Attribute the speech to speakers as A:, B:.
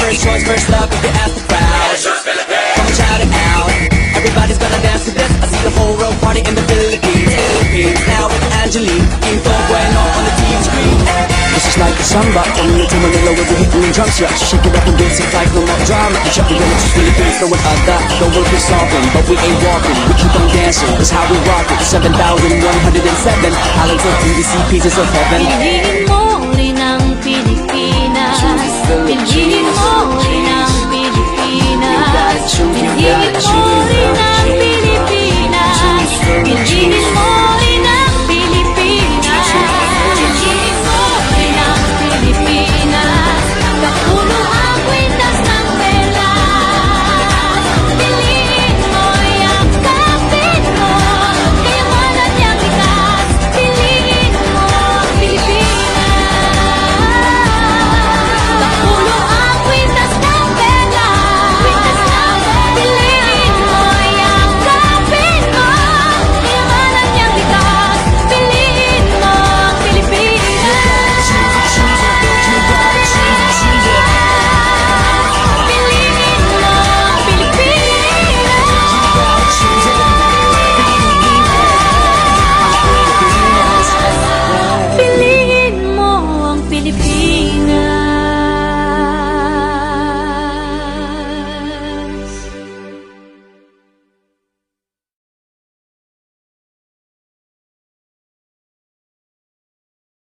A: first choice, first love if you ask the crowd. Come and shout it out. Everybody's gonna dance to this. I see the whole world party in the Philippines. Now with Angelique, Quinto Bueno on the TV screen. This is like a samba, coming into Manila with the hitting and drums. Yeah, shake it up and dance it like no more drama. You shut the limits, just Philippines, no one other. The world is solving, but we ain't walking. We keep on dancing, that's how we rock it. 7,107 islands of PVC pieces of heaven.
B: Piliin mo rin ang Pilipinas. Piliin mo rin ang Pilipinas. Piliin mo rin ang Pilipinas.